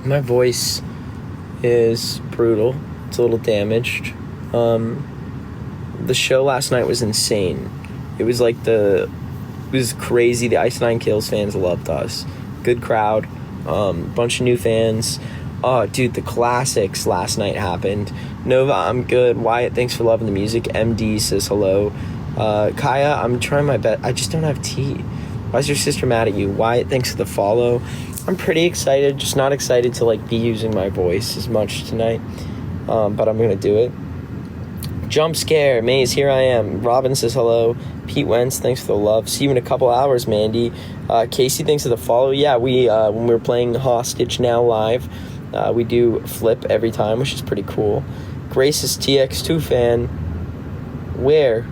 My voice is brutal. It's a little damaged. The show last night was insane. It was crazy. The Ice Nine Kills fans loved us. Good crowd. Bunch of new fans. Oh, dude, the classics last night happened. Nova, I'm good. Wyatt, thanks for loving the music. MD says hello. Kaya, I'm trying my best. I just don't have tea. Why is your sister mad at you? Wyatt, thanks for the follow. I'm pretty excited, just not excited to be using my voice as much tonight. But I'm gonna do it. Jump scare, Maze, here I am. Robin says hello. Pete Wentz, thanks for the love. See you in a couple hours, Mandy. Casey, thanks for the follow. Yeah, we when we're playing Hostage Now live, we do flip every time, which is pretty cool. Grace is TX2 fan. Where?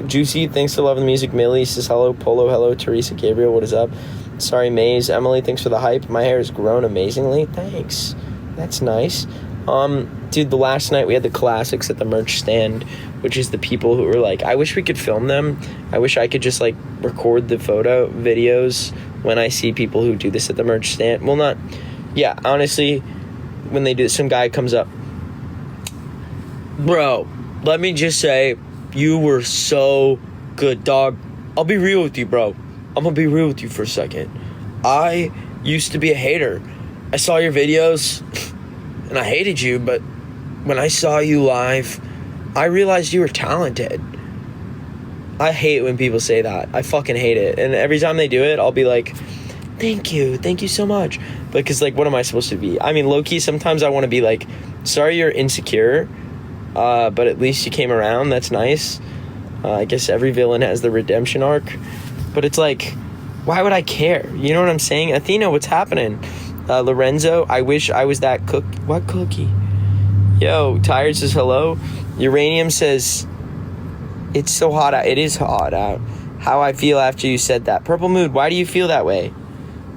Juicy, thanks for loving the music. Millie says hello. Polo, hello. Teresa, Gabriel, what is up? Sorry, Maze. Emily, thanks for the hype. My hair has grown amazingly. Thanks. That's nice. Dude, the last night we had the classics at the merch stand, which is the people who were I wish we could film them. I wish I could just record the videos when I see people who do this at the merch stand. Well, not, yeah, honestly, when they do this, some guy comes up. Bro, let me just say, you were so good, dog. I'll be real with you, bro. I'm gonna be real with you for a second. I used to be a hater. I saw your videos, and I hated you, but when I saw you live, I realized you were talented. I hate when people say that. I fucking hate it. And every time they do it, I'll be like, thank you so much. Because, what am I supposed to be? I mean, low-key, sometimes I want to be sorry you're insecure, but at least you came around. That's nice. I guess every villain has the redemption arc. But it's why would I care? You know what I'm saying? Athena, what's happening? Lorenzo, I wish I was that cook. What cookie? Yo, Tired says hello. Uranium says, it's so hot out. It is hot out. How I feel after you said that. Purple Mood, why do you feel that way?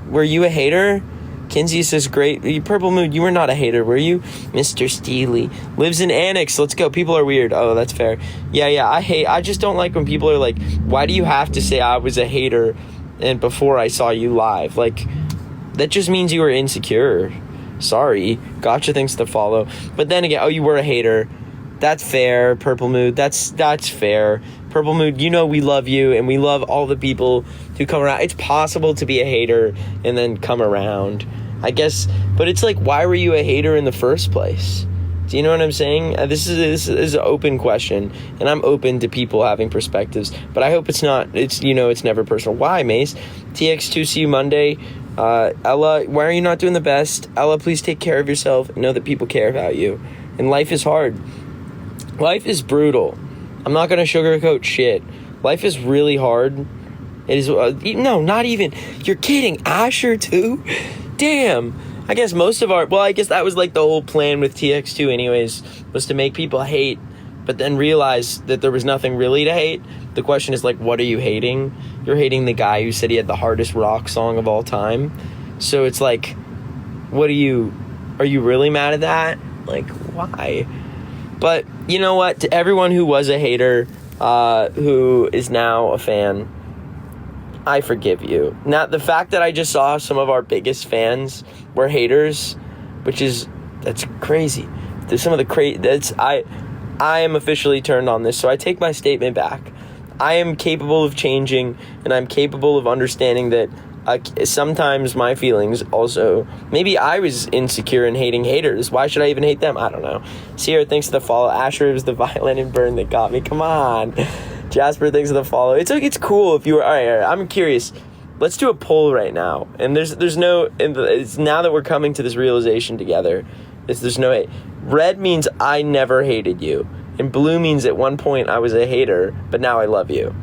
Were you a hater? Kinsey says, great. Purple Mood, you were not a hater, were you? Mr. Steely lives in Annex. Let's go. People are weird. Oh, that's fair. Yeah. I just don't like when people are why do you have to say I was a hater and before I saw you live? That just means you were insecure. Sorry. Gotcha, thanks to follow. But then again, you were a hater. That's fair, Purple Mood. That's fair. Purple Mood, we love you, and we love all the people who come around. It's possible to be a hater and then come around, I guess. But it's why were you a hater in the first place? Do you know what I'm saying? This is an open question, and I'm open to people having perspectives. But I hope it's not. It's never personal. Why, Mace? TX2, see you Monday. Ella, why are you not doing the best? Ella, please take care of yourself. Know that people care about you. And life is hard. Life is brutal. I'm not going to sugarcoat shit. Life is really hard. It is, no, not even. You're kidding. Asher, too? Damn. I guess I guess that was the whole plan with TX2 anyways, was to make people hate, but then realize that there was nothing really to hate. The question is, what are you hating? You're hating the guy who said he had the hardest rock song of all time. So it's what are you really mad at that? Why? But you know what? To everyone who was a hater, who is now a fan, I forgive you. Now, the fact that I just saw some of our biggest fans were haters, that's crazy. There's some of the I am officially turned on this, so I take my statement back. I am capable of changing, and I'm capable of understanding that sometimes my feelings also, maybe I was insecure and hating haters. Why should I even hate them? I don't know. Sierra, thanks for the follow. Asher, it was the violin and burn that got me. Come on. Jasper, thanks for the follow. It's cool if you were, all right, I'm curious. Let's do a poll right now. And there's no, it's now that we're coming to this realization together, there's no hate. Red means I never hated you. And blue means at one point I was a hater, but now I love you.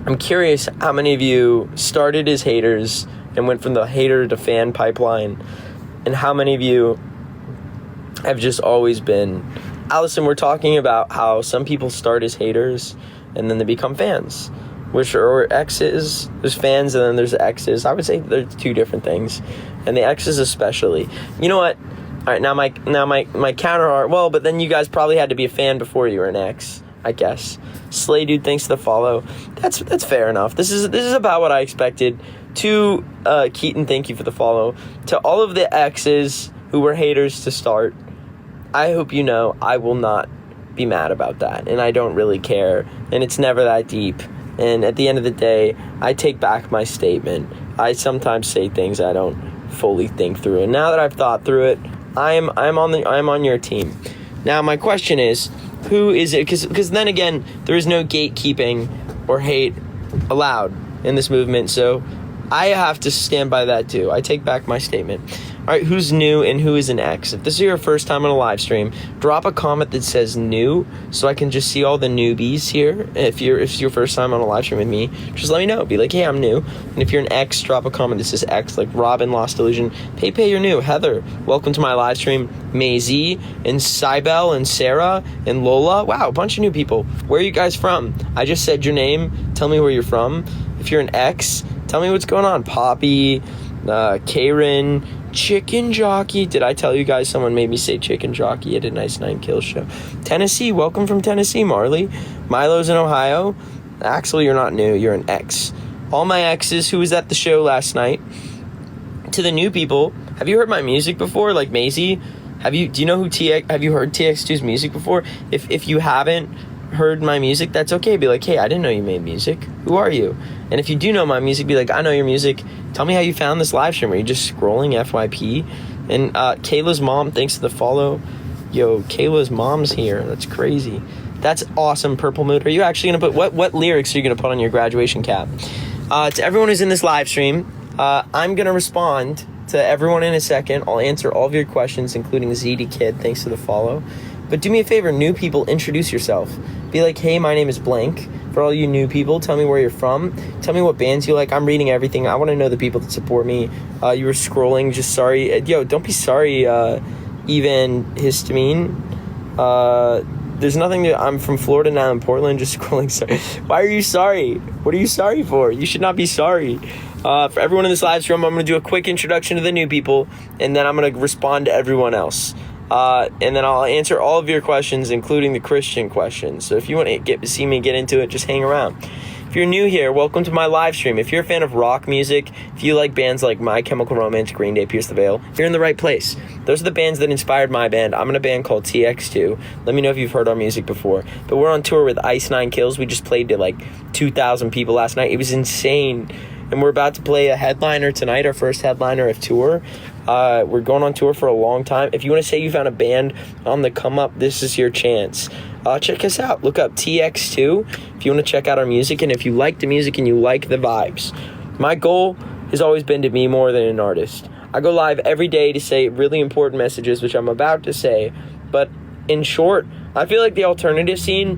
I'm curious how many of you started as haters and went from the hater to fan pipeline, and how many of you have just always been. Allison, we're talking about how some people start as haters and then they become fans, which are exes. There's fans and then there's exes. I would say they're two different things, and the exes especially. You know what? All right, now my counter art. Well, but then you guys probably had to be a fan before you were an ex. I guess. Slay Dude, thanks for the follow. That's fair enough. This is about what I expected. To Keaton, thank you for the follow. To all of the exes who were haters to start, I hope you know I will not be mad about that, and I don't really care, and it's never that deep. And at the end of the day, I take back my statement. I sometimes say things I don't fully think through, and now that I've thought through it, I'm on your team. Now my question is, who is it? Because then again, there is no gatekeeping or hate allowed in this movement, so I have to stand by that too. I take back my statement. All right, who's new and who is an ex? If this is your first time on a live stream, drop a comment that says new so I can just see all the newbies here. If it's your first time on a live stream with me, just let me know. Be like, hey, I'm new. And if you're an ex, drop a comment that says ex, like Robin, Lost Illusion. Pay, you're new. Heather, welcome to my live stream. Maisie and Cybel and Sarah and Lola. Wow, a bunch of new people. Where are you guys from? I just said your name. Tell me where you're from. If you're an ex, tell me what's going on. Poppy, Karen, Chicken Jockey. Did I tell you guys someone made me say Chicken Jockey at a Nice 9 Kills show? Tennessee, welcome from Tennessee, Marley. Milo's in Ohio. Axel, you're not new, you're an ex. All my exes who was at the show last night. To the new people, have you heard my music before? Like Maisie, have you heard TX2's music before? If you haven't heard my music, that's okay. Be like, hey, I didn't know you made music. Who are you? And if you do know my music, be like, I know your music. Tell me how you found this live stream. Are you just scrolling FYP? And Kayla's mom, thanks for the follow. Yo, Kayla's mom's here. That's crazy. That's awesome, Purple Mood. Are you actually going to put, what lyrics are you going to put on your graduation cap? To everyone who's in this live stream, I'm going to respond to everyone in a second. I'll answer all of your questions, including ZD Kid. Thanks for the follow. But do me a favor, new people, introduce yourself. Be like, hey, my name is blank. For all you new people, tell me where you're from. Tell me what bands you like. I'm reading everything. I want to know the people that support me. You were scrolling, just sorry. Yo, don't be sorry, even histamine. There's nothing to, I'm from Florida now in Portland, just scrolling, sorry. Why are you sorry? What are you sorry for? You should not be sorry. For everyone in this live stream, I'm going to do a quick introduction to the new people, and then I'm going to respond to everyone else. And then I'll answer all of your questions, including the Christian questions. So if you want to see me get into it, just hang around. If you're new here, welcome to my live stream. If you're a fan of rock music, if you like bands like My Chemical Romance, Green Day, Pierce the Veil, you're in the right place. Those are the bands that inspired my band. I'm in a band called TX2. Let me know if you've heard our music before. But we're on tour with Ice 9 Kills. We just played to like 2,000 people last night. It was insane. And we're about to play a headliner tonight, our first headliner of tour. We're going on tour for a long time. If you want to say you found a band on the come up, this is your chance. Check us out. Look up TX2 if you want to check out our music, and if you like the music and you like the vibes. My goal has always been to be more than an artist. I go live every day to say really important messages, which I'm about to say. But in short, I feel like the alternative scene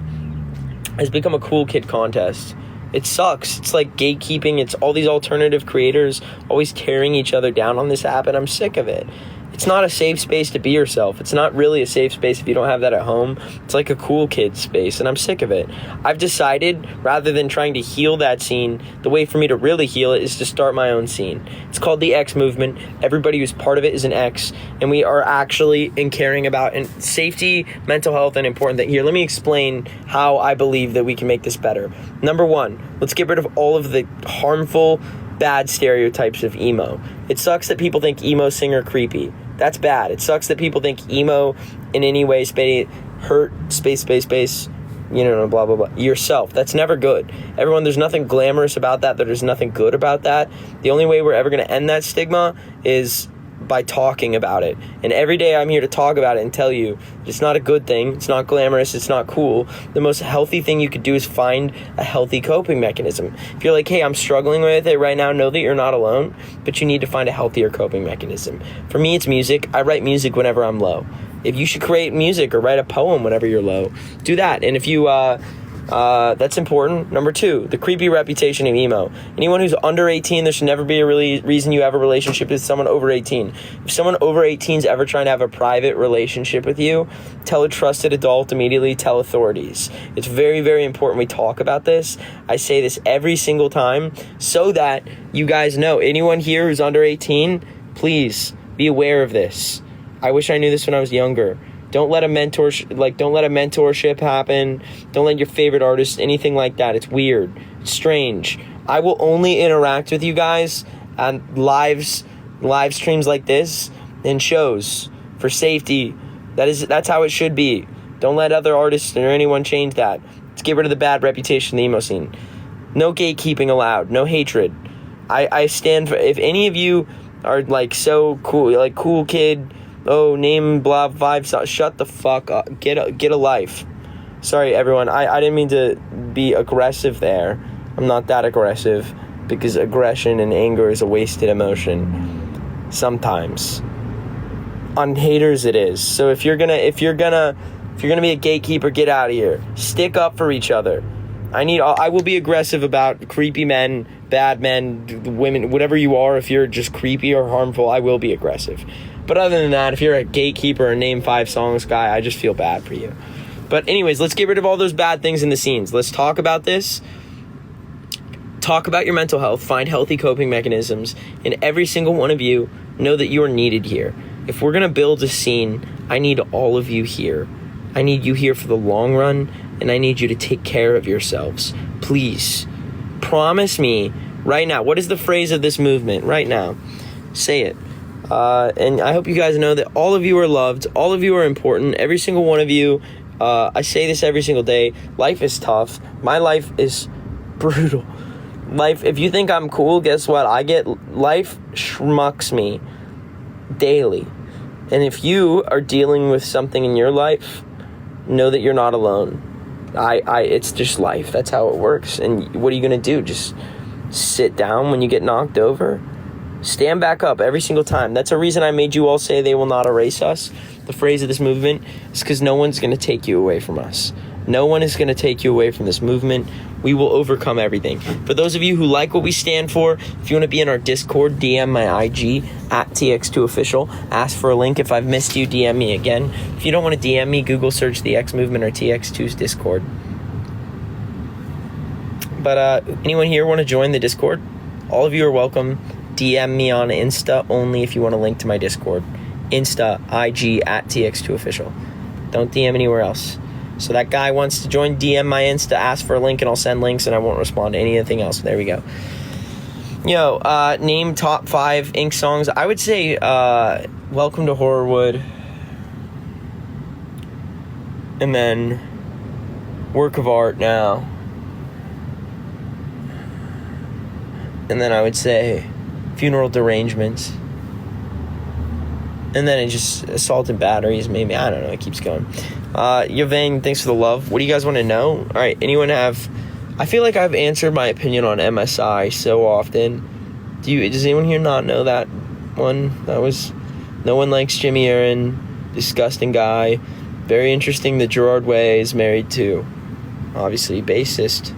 has become a cool kid contest. It sucks. It's like gatekeeping. It's all these alternative creators always tearing each other down on this app, and I'm sick of it. It's not a safe space to be yourself. It's not really a safe space if you don't have that at home. It's like a cool kid space, and I'm sick of it. I've decided, rather than trying to heal that scene, the way for me to really heal it is to start my own scene. It's called the X Movement. Everybody who's part of it is an X, and we are actually caring about safety, mental health, and important things. Here, let me explain how I believe that we can make this better. Number one, let's get rid of all of the harmful, bad stereotypes of emo. It sucks that people think emo singer creepy. That's bad. It sucks that people think emo in any way hurt space, you know, blah, blah, blah. Yourself. That's never good. Everyone, there's nothing glamorous about that. There's nothing good about that. The only way we're ever going to end that stigma is by talking about it. And every day I'm here to talk about it and tell you it's not a good thing. It's not glamorous. It's not cool. The most healthy thing you could do is find a healthy coping mechanism. If you're like, hey, I'm struggling with it right now, know that you're not alone, but you need to find a healthier coping mechanism. For me, it's music. I write music whenever I'm low. If you should create music or write a poem whenever you're low, do that. And if you, that's important. Number two, the creepy reputation of emo. Anyone who's under 18, there should never be a reason you have a relationship with someone over 18. If someone over 18 is ever trying to have a private relationship with you, tell a trusted adult immediately, tell authorities. It's very, very important we talk about this. I say this every single time so that you guys know. Anyone here who's under 18, please be aware of this. I wish I knew this when I was younger. Don't let a don't let a mentorship happen. Don't let your favorite artist, anything like that. It's weird. It's strange. I will only interact with you guys on live streams like this and shows for safety. That's how it should be. Don't let other artists or anyone change that. Let's get rid of the bad reputation of the emo scene. No gatekeeping allowed. No hatred. I stand for, if any of you are like so cool, like cool kid, oh, name blah vibes, shut the fuck up. Get a life. Sorry everyone, I didn't mean to be aggressive there. I'm not that aggressive, because aggression and anger is a wasted emotion sometimes. On haters it is. So if you're gonna be a gatekeeper, get out of here. Stick up for each other. I will be aggressive about creepy men, bad men, women, whatever you are. If you're just creepy or harmful, I will be aggressive. But other than that, if you're a gatekeeper or name 5 songs guy, I just feel bad for you. But anyways, let's get rid of all those bad things in the scenes. Let's talk about this. Talk about your mental health. Find healthy coping mechanisms. And every single one of you, know that you are needed here. If we're going to build a scene, I need all of you here. I need you here for the long run, and I need you to take care of yourselves. Please, promise me right now. What is the phrase of this movement right now? Say it. And I hope you guys know that all of you are loved. All of you are important. Every single one of you. I say this every single day. Life is tough. My life is brutal. If you think I'm cool, guess what? Life schmucks me daily. And if you are dealing with something in your life, know that you're not alone. It's just life. That's how it works. And what are you going to do? Just sit down when you get knocked over? Stand back up every single time. That's a reason I made you all say they will not erase us. The phrase of this movement is because no one's going to take you away from us. No one is going to take you away from this movement. We will overcome everything. For those of you who like what we stand for, if you want to be in our Discord, DM my IG at TX2Official. Ask for a link. If I've missed you, DM me again. If you don't want to DM me, Google search the X Movement or TX2's Discord. But anyone here want to join the Discord? All of you are welcome. DM me on Insta only if you want a link to my Discord. Insta, IG at TX2Official. Don't DM anywhere else. So that guy wants to join, DM my Insta, ask for a link, and I'll send links, and I won't respond to anything else. There we go. Name top 5 Ink songs. I would say Welcome to Horrorwood. And then Work of Art Now. And then I would say Funeral Derangements. And then it just Assault and Batteries, maybe. I don't know. It keeps going. Yvain, thanks for the love. What do you guys want to know? All right. Anyone have... I feel like I've answered my opinion on MSI so often. Does anyone here not know that one? That was... No one likes Jimmy Aaron. Disgusting guy. Very interesting that Gerard Way is married to, obviously, bassist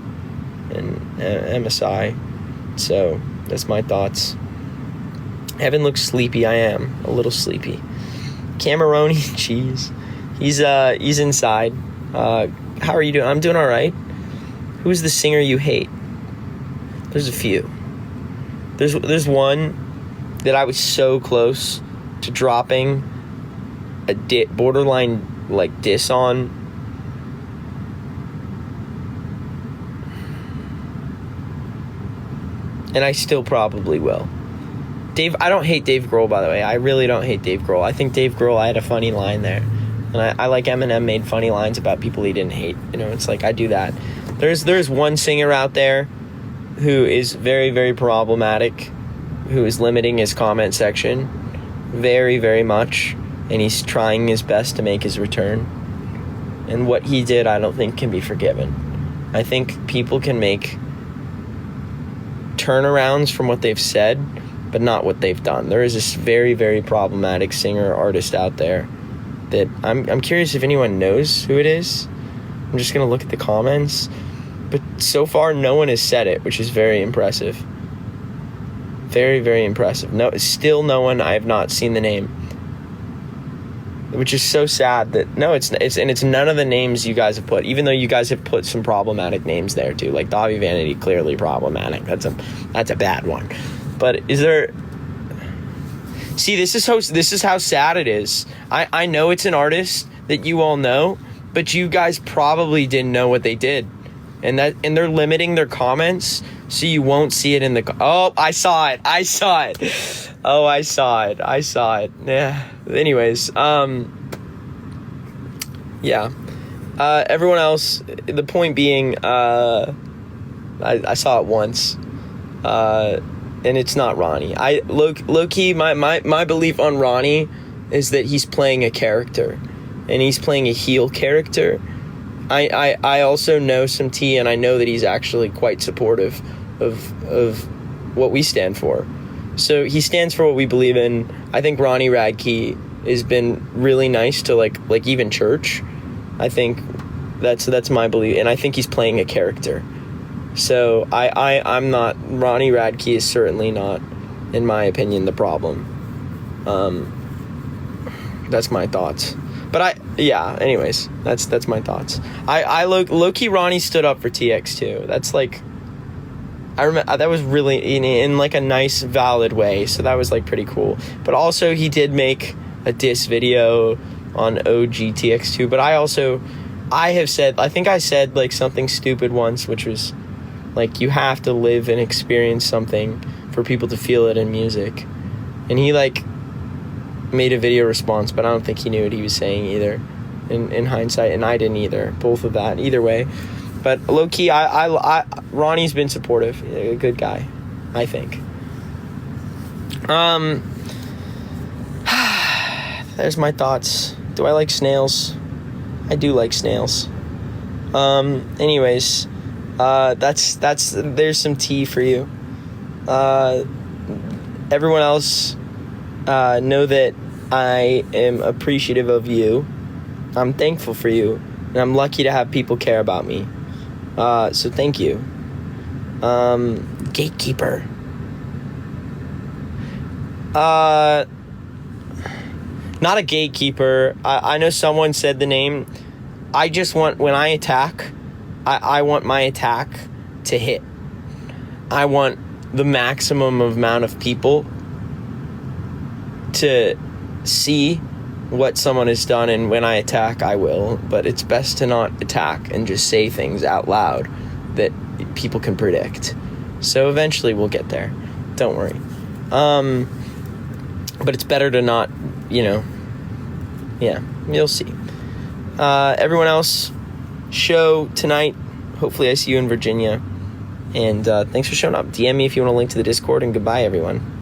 and MSI. So, that's my thoughts. Evan looks sleepy. I am a little sleepy. Cameroni, jeez. He's inside. How are you doing? I'm doing all right. Who's the singer you hate? There's a few. There's one that I was so close to dropping a borderline like diss on. And I still probably will. I don't hate Dave Grohl, by the way. I really don't hate Dave Grohl. I think Dave Grohl, I had a funny line there. And I like Eminem made funny lines about people he didn't hate. You know, it's like, I do that. There's one singer out there who is very, very problematic, who is limiting his comment section very, very much. And he's trying his best to make his return. And what he did, I don't think can be forgiven. I think people can make turnarounds from what they've said, but not what they've done. There is this very, very problematic singer or artist out there that I'm curious if anyone knows who it is. I'm just going to look at the comments. But so far, no one has said it, which is very impressive. Very, very impressive. Still no one. I have not seen the name. Which is so sad that... it's none of the names you guys have put, even though you guys have put some problematic names there, too. Like, Davi Vanity, clearly problematic. That's a bad one. But is there... See, this is how sad it is. I know it's an artist that you all know, but you guys probably didn't know what they did. And they're limiting their comments so you won't see it in the... Oh, I saw it. Oh, I saw it. Yeah. Anyways, yeah. Everyone else, the point being, I saw it once. And it's not Ronnie. Low-key, my belief on Ronnie is that he's playing a character. And he's playing a heel character. I also know some tea, and I know that he's actually quite supportive of what we stand for. So he stands for what we believe in. I think Ronnie Radke has been really nice to like even church. I think that's my belief, and I think he's playing a character. So I'm not... Ronnie Radke is certainly not, in my opinion, the problem. That's my thoughts. But anyways, that's my thoughts. I low-key Ronnie stood up for TX2. That's like... I remember that was really in like a nice, valid way. So that was like pretty cool. But also he did make a diss video on OG TX2. But I think I said like something stupid once, which was like, you have to live and experience something for people to feel it in music. And he like made a video response, but I don't think he knew what he was saying either in hindsight, and I didn't either. Both of that, either way. But low-key, Ronnie's been supportive. A good guy, I think. There's my thoughts. Do I like snails? I do like snails. Anyways, there's some tea for you. Everyone else, know that I am appreciative of you. I'm thankful for you, and I'm lucky to have people care about me. So thank you. Gatekeeper. Not a gatekeeper. I know someone said the name. I just want, when I attack, I want my attack to hit. I want the maximum amount of people to see what someone has done, and when I attack, I will. But it's best to not attack and just say things out loud that people can predict. So eventually we'll get there. Don't worry. But it's better to not, yeah, you'll see. Everyone else, show tonight. Hopefully I see you in Virginia. And thanks for showing up. DM me if you want a link to the Discord, and goodbye, everyone.